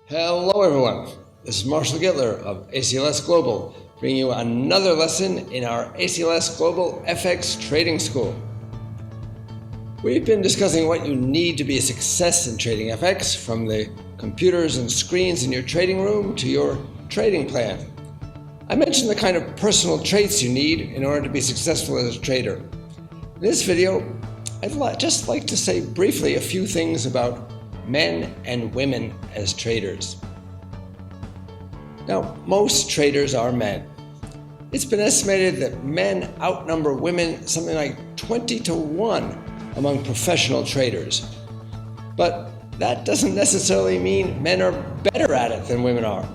Hello everyone, this is Marshall Gittler of ACLS Global, bringing you another lesson in our ACLS Global FX Trading School. We've been discussing what you need to be a success in trading FX, from the computers and screens in your trading room to your trading plan. I mentioned the kind of personal traits you need in order to be successful as a trader. In this video, I'd just like to say briefly a few things about men and women as traders. Now, most traders are men. It's been estimated that men outnumber women something like 20 to 1 among professional traders. But that doesn't necessarily mean men are better at it than women are.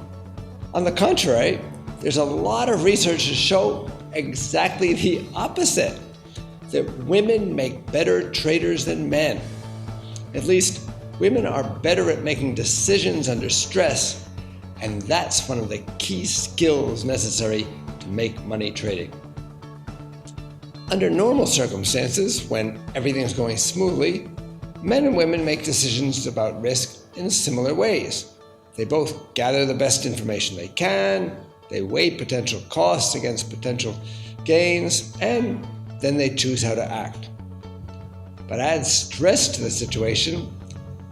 On the contrary, there's a lot of research to show exactly the opposite, that women make better traders than men. At least, women are better at making decisions under stress, and that's one of the key skills necessary to make money trading. Under normal circumstances, when everything's going smoothly, men and women make decisions about risk in similar ways. They both gather the best information they can, they weigh potential costs against potential gains, and then they choose how to act. But add stress to the situation,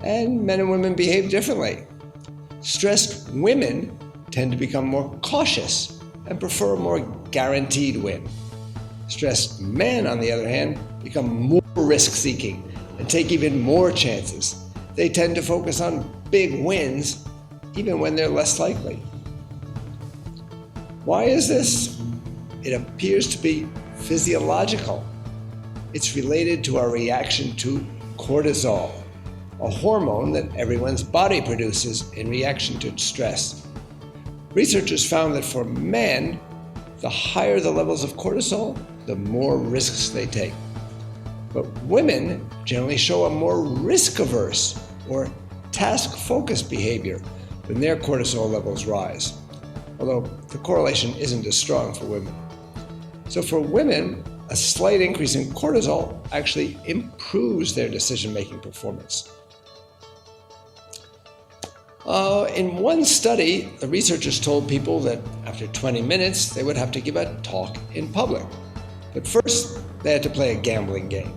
and men and women behave differently. Stressed women tend to become more cautious and prefer a more guaranteed win. Stressed men, on the other hand, become more risk-seeking and take even more chances. They tend to focus on big wins, even when they're less likely. Why is this? It appears to be physiological. It's related to our reaction to cortisol, a hormone that everyone's body produces in reaction to stress. Researchers found that for men, the higher the levels of cortisol, the more risks they take. But women generally show a more risk-averse or task-focused behavior when their cortisol levels rise, although the correlation isn't as strong for women. So for women, a slight increase in cortisol actually improves their decision-making performance. In one study, the researchers told people that after 20 minutes, they would have to give a talk in public. But first, they had to play a gambling game.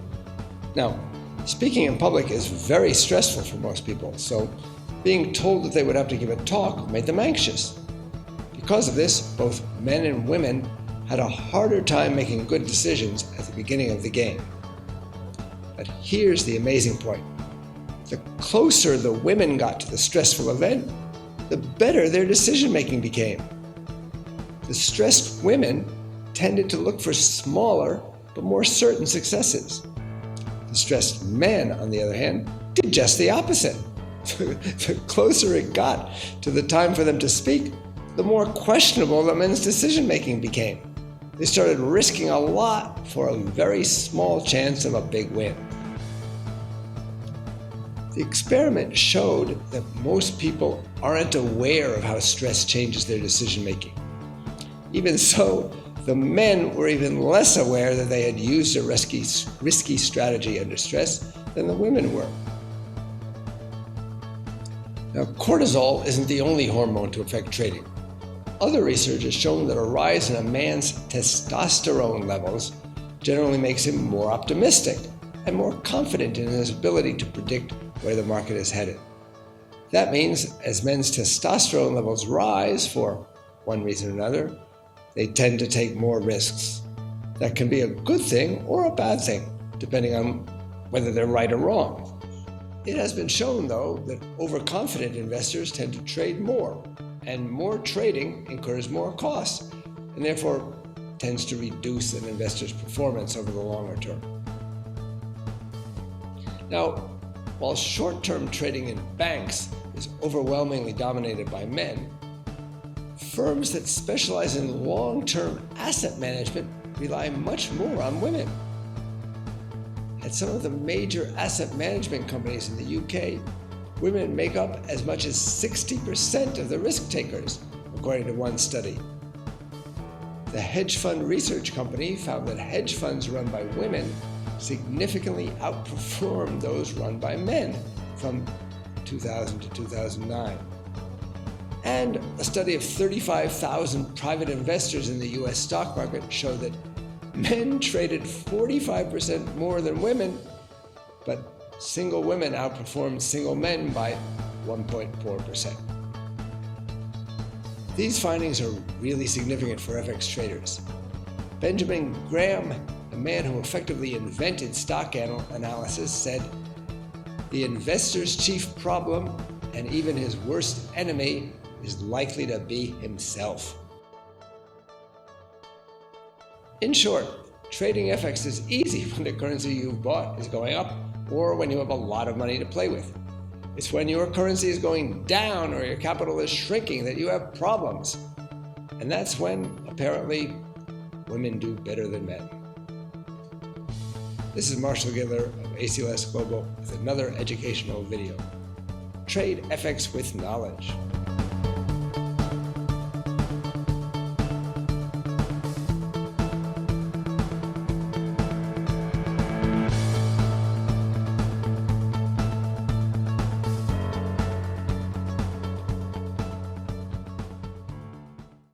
Now, speaking in public is very stressful for most people, so being told that they would have to give a talk made them anxious. Because of this, both men and women had a harder time making good decisions at the beginning of the game. But here's the amazing point. The closer the women got to the stressful event, the better their decision-making became. The stressed women tended to look for smaller but more certain successes. The stressed men, on the other hand, did just the opposite. The closer it got to the time for them to speak, the more questionable the men's decision-making became. They started risking a lot for a very small chance of a big win. The experiment showed that most people aren't aware of how stress changes their decision-making. Even so, the men were even less aware that they had used a risky strategy under stress than the women were. Now, cortisol isn't the only hormone to affect trading. Other research has shown that a rise in a man's testosterone levels generally makes him more optimistic and more confident in his ability to predict where the market is headed. That means as men's testosterone levels rise for one reason or another, they tend to take more risks. That can be a good thing or a bad thing, depending on whether they're right or wrong. It has been shown, though, that overconfident investors tend to trade more, and more trading incurs more costs, and therefore tends to reduce an investor's performance over the longer term. Now, while short-term trading in banks is overwhelmingly dominated by men, firms that specialize in long-term asset management rely much more on women. At some of the major asset management companies in the UK, women make up as much as 60% of the risk takers, according to one study. The hedge fund research company found that hedge funds run by women significantly outperformed those run by men from 2000 to 2009. And a study of 35,000 private investors in the US stock market showed that men traded 45% more than women, but single women outperformed single men by 1.4%. These findings are really significant for FX traders. Benjamin Graham, the man who effectively invented stock analysis, said, "The investor's chief problem, and even his worst enemy, is likely to be himself." In short, trading FX is easy when the currency you've bought is going up or when you have a lot of money to play with. It's when your currency is going down or your capital is shrinking that you have problems. And that's when, apparently, women do better than men. This is Marshall Gidler of ACLS Global with another educational video. Trade FX with knowledge.